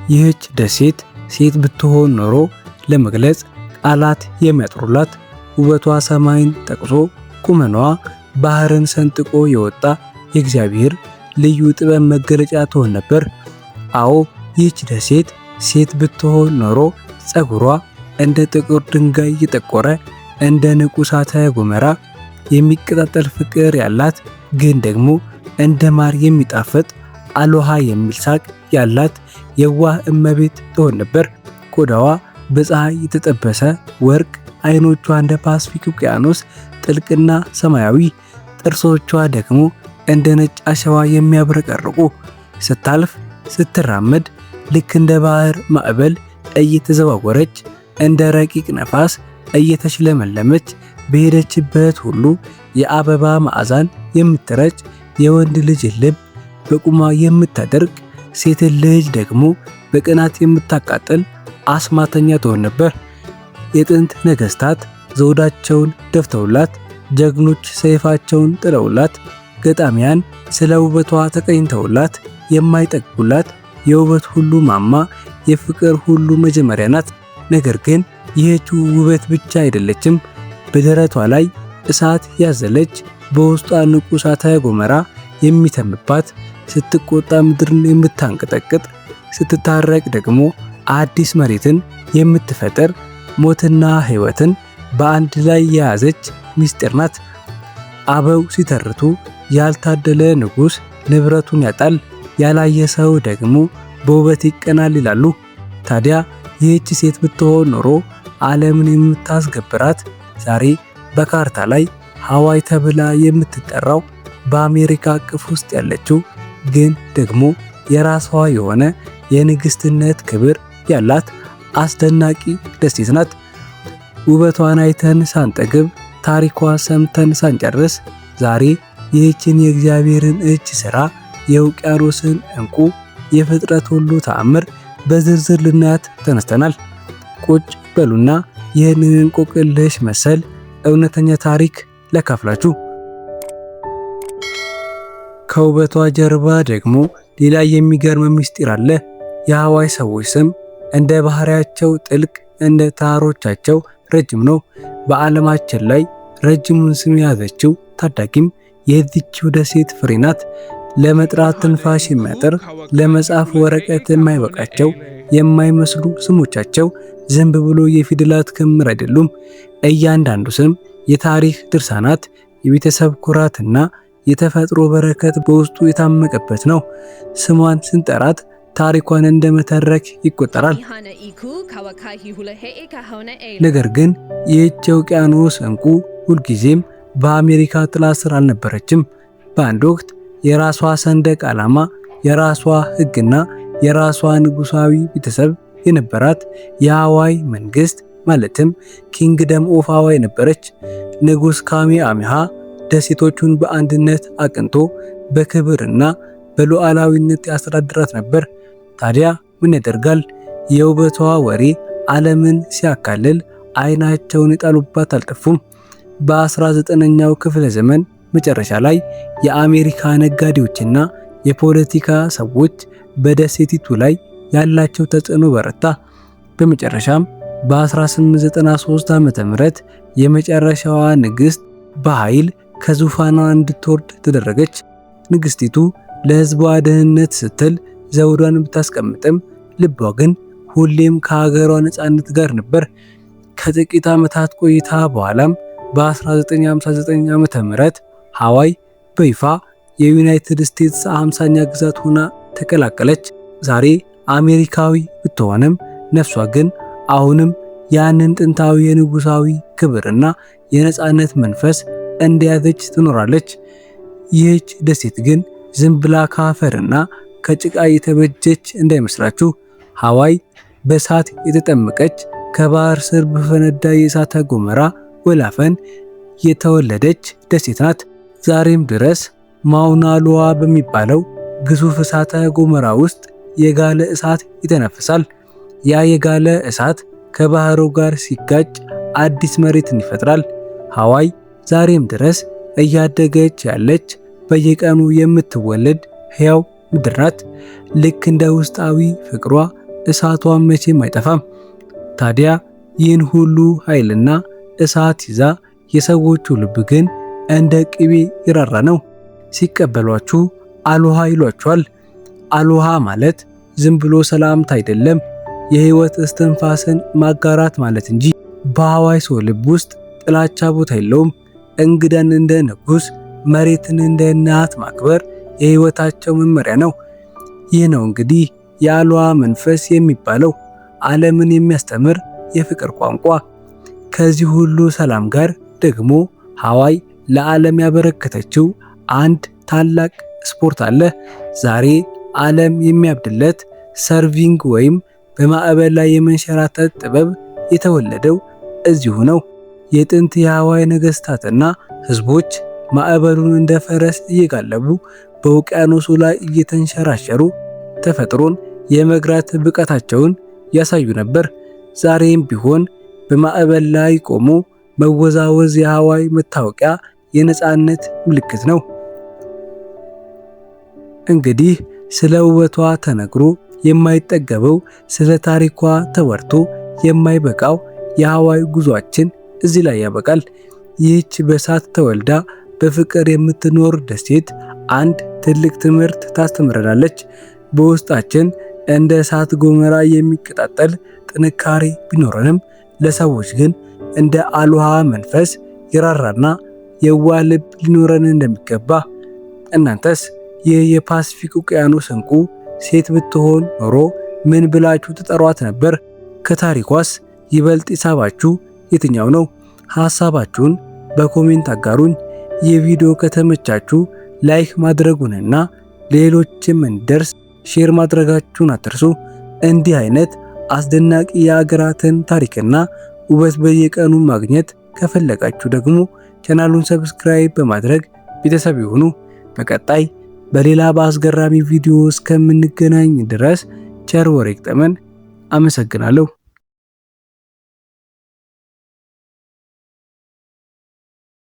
ይህች ደሴት ሴት ብትሆን ኖሮ ለመግለጽ ቃላት የሚያጥሩላት ውበቷ ሰማይን ጠቅሶ ቁመናዋ ባህርን ሰንጥቆ የወጣ የእግዚአብሔር ልዩ ጥበብ መገለጫ ትሆን ነበር። አዎ ይህች ደሴት ሴት ብትሆን ኖሮ ጸጉሯ እንደ ጥቁር ድንጋይ የጠቆረ እንደ ንቁ እሳተ ገሞራ የሚቀጣጠል ፍቅር ያላት ግን ደግሞ እንደ ማር የሚጣፍጥ አሎሃ የሚል ሳቅ ያላት የዋህ እመቤት ትሆን ነበር። ቆዳዋ በፀሐይ የተጠበሰ ወርቅ፣ አይኖቿ እንደ ፓስፊክ ውቅያኖስ ጥልቅና ሰማያዊ፣ ጥርሶቿ ደግሞ እንደ ነጭ አሸዋ የሚያብረቀርቁ፣ ስታልፍ ስትራመድ ልክ እንደ ባህር ማዕበል እየተዘዋወረች እንደ ረቂቅ ነፋስ እየተሽለመለመች በሄደችበት ሁሉ የአበባ መዓዛን የምትረጭ የወንድ ልጅ ልብ በቁማ የምታደርግ ሴትን ልጅ ደግሞ በቅናት የምታቃጥል አስማተኛ ትሆን ነበር። የጥንት ነገስታት ዘውዳቸውን ደፍተውላት፣ ጀግኖች ሰይፋቸውን ጥለውላት፣ ገጣሚያን ስለ ውበቷ ተቀኝተውላት የማይጠግቡላት የውበት ሁሉ ማማ የፍቅር ሁሉ መጀመሪያ ናት። ነገር ግን ይህች ውበት ብቻ አይደለችም። በደረቷ ላይ እሳት ያዘለች፣ በውስጧ ንቁ እሳተ ገሞራ የሚተምባት፣ ስትቆጣ ምድርን የምታንቀጠቅጥ፣ ስትታረቅ ደግሞ አዲስ መሬትን የምትፈጥር፣ ሞትና ሕይወትን በአንድ ላይ የያዘች ምስጢር ናት። አበው ሲተርቱ ያልታደለ ንጉሥ ንብረቱን ያጣል፣ ያላየ ሰው ደግሞ በውበት ይቀናል ይላሉ። ታዲያ ይህች ሴት ብትሆን ኖሮ ዓለምን የምታስገብራት ዛሬ በካርታ ላይ ሃዋይ ተብላ የምትጠራው በአሜሪካ እቅፍ ውስጥ ያለችው ግን ደግሞ የራሷ የሆነ የንግስትነት ክብር ያላት አስደናቂ ደሴት ናት። ውበቷን አይተን ሳንጠግብ ታሪኳ ሰምተን ሳንጨርስ ዛሬ ይህችን የእግዚአብሔርን እጅ ሥራ የውቅያኖስን ዕንቁ የፍጥረት ሁሉ ተአምር በዝርዝር ልናያት ተነስተናል። ቁጭ በሉና ይህንን እንቆቅልሽ መሰል እውነተኛ ታሪክ ለካፍላችሁ። ከውበቷ ጀርባ ደግሞ ሌላ የሚገርም ምስጢር አለ። የሃዋይ ሰዎች ስም እንደ ባህሪያቸው ጥልቅ እንደ ተራሮቻቸው ረጅም ነው። በዓለማችን ላይ ረጅሙን ስም የያዘችው ታዳጊም የዚችው ደሴት ፍሬ ናት። ለመጥራት ትንፋሽ የሚያጥር ለመጻፍ ወረቀት የማይበቃቸው የማይመስሉ ስሞቻቸው ዝም ብሎ የፊደላት ክምር አይደሉም። እያንዳንዱ ስም የታሪክ ድርሳናት፣ የቤተሰብ ኩራትና የተፈጥሮ በረከት በውስጡ የታመቀበት ነው። ስሟን ስንጠራት ታሪኳን እንደመተረክ ይቆጠራል። ነገር ግን ይህች የውቅያኖስ ዕንቁ ሁልጊዜም በአሜሪካ ጥላ ስር አልነበረችም። በአንድ ወቅት የራሷ ሰንደቅ ዓላማ፣ የራሷ ሕግና የራሷ ንጉሳዊ ቤተሰብ የነበራት የሃዋይ መንግስት ማለትም ኪንግደም ኦፍ ሃዋይ ነበረች። ንጉስ ካሜሃሜሃ ደሴቶቹን በአንድነት አቅንቶ በክብርና በሉዓላዊነት ያስተዳድራት ነበር። ታዲያ ምን ያደርጋል፣ የውበቷ ወሬ ዓለምን ሲያካልል አይናቸውን የጣሉባት አልጠፉም። በ19ኛው ክፍለ ዘመን መጨረሻ ላይ የአሜሪካ ነጋዴዎችና የፖለቲካ ሰዎች በደሴቲቱ ላይ ያላቸው ተጽዕኖ በረታ። በመጨረሻም በ1893 ዓ.ም የመጨረሻዋ ንግስት በኃይል ከዙፋኗ እንድትወርድ ተደረገች። ንግስቲቱ ለህዝቧ ደህንነት ስትል ዘውዷን ብታስቀምጥም ልቧ ግን ሁሌም ከሀገሯ ነፃነት ጋር ነበር። ከጥቂት ዓመታት ቆይታ በኋላም በ1959 ዓ.ም ሃዋይ በይፋ የዩናይትድ ስቴትስ 50ኛ ግዛት ሆና ተቀላቀለች። ዛሬ አሜሪካዊ ብትሆንም ነፍሷ ግን አሁንም ያንን ጥንታዊ የንጉሳዊ ክብርና የነፃነት መንፈስ እንደያዘች ትኖራለች። ይህች ደሴት ግን ዝም ብላ ከአፈርና ከጭቃ የተበጀች እንዳይመስላችሁ። ሃዋይ በእሳት የተጠመቀች ከባህር ስር በፈነዳ የእሳተ ገሞራ ወላፈን የተወለደች ደሴት ናት። ዛሬም ድረስ ማውና ሎዋ በሚባለው ግዙፍ እሳተ ገሞራ ውስጥ የጋለ እሳት ይተነፍሳል። ያ የጋለ እሳት ከባህሩ ጋር ሲጋጭ አዲስ መሬትን ይፈጥራል። ሃዋይ ዛሬም ድረስ እያደገች ያለች በየቀኑ የምትወለድ ሕያው ምድር ናት። ልክ እንደ ውስጣዊ ፍቅሯ እሳቷን መቼም አይጠፋም። ታዲያ ይህን ሁሉ ኃይልና እሳት ይዛ የሰዎቹ ልብ ግን እንደ ቅቤ ይራራ ነው። ሲቀበሏችሁ አሎሃ ይሏችኋል። አሎሃ ማለት ዝም ብሎ ሰላምታ አይደለም፣ የህይወት እስትንፋስን ማጋራት ማለት እንጂ። በሐዋይ ሰው ልብ ውስጥ ጥላቻ ቦታ የለውም። እንግዳን እንደ ንጉስ፣ መሬትን እንደ እናት ማክበር የህይወታቸው መመሪያ ነው። ይህ ነው እንግዲህ የአሎሃ መንፈስ የሚባለው፣ ዓለምን የሚያስተምር የፍቅር ቋንቋ። ከዚህ ሁሉ ሰላም ጋር ደግሞ ሐዋይ ለዓለም ያበረከተችው አንድ ታላቅ ስፖርት አለ። ዛሬ ዓለም የሚያብድለት ሰርቪንግ ወይም በማዕበል ላይ የመንሸራተት ጥበብ የተወለደው እዚሁ ነው። የጥንት የሐዋይ ነገስታትና ህዝቦች ማዕበሉን እንደ ፈረስ እየጋለቡ በውቅያኖሱ ላይ እየተንሸራሸሩ ተፈጥሮን የመግራት ብቃታቸውን ያሳዩ ነበር። ዛሬም ቢሆን በማዕበል ላይ ቆሞ መወዛወዝ የሐዋይ መታወቂያ፣ የነጻነት ምልክት ነው። እንግዲህ ስለ ውበቷ ተነግሮ የማይጠገበው፣ ስለ ታሪኳ ተወርቶ የማይበቃው የሐዋይ ጉዟችን እዚህ ላይ ያበቃል። ይህች በእሳት ተወልዳ በፍቅር የምትኖር ደሴት አንድ ትልቅ ትምህርት ታስተምረናለች። በውስጣችን እንደ እሳት ገሞራ የሚቀጣጠል ጥንካሬ ቢኖረንም ለሰዎች ግን እንደ አሎሃ መንፈስ የራራና የዋህ ልብ ሊኖረን እንደሚገባ። እናንተስ ይህ የፓሲፊክ ውቅያኖስ እንቁ ሴት ብትሆን ኖሮ ምን ብላችሁ ትጠሯት ነበር? ከታሪኳስ ይበልጥ የሳባችሁ የትኛው ነው? ሐሳባችሁን በኮሜንት አጋሩኝ። የቪዲዮ ከተመቻችሁ ላይክ ማድረጉንና ሌሎችም እንዲደርስ ሼር ማድረጋችሁን አትርሱ። እንዲህ አይነት አስደናቂ የአገራትን ታሪክና ውበት በየቀኑ ማግኘት ከፈለጋችሁ ደግሞ ቻናሉን ሰብስክራይብ በማድረግ ቤተሰብ ይሁኑ። በቀጣይ በሌላ በአስገራሚ ቪዲዮ እስከምንገናኝ ድረስ ቸር ወሬ ይግጠመን። አመሰግናለሁ።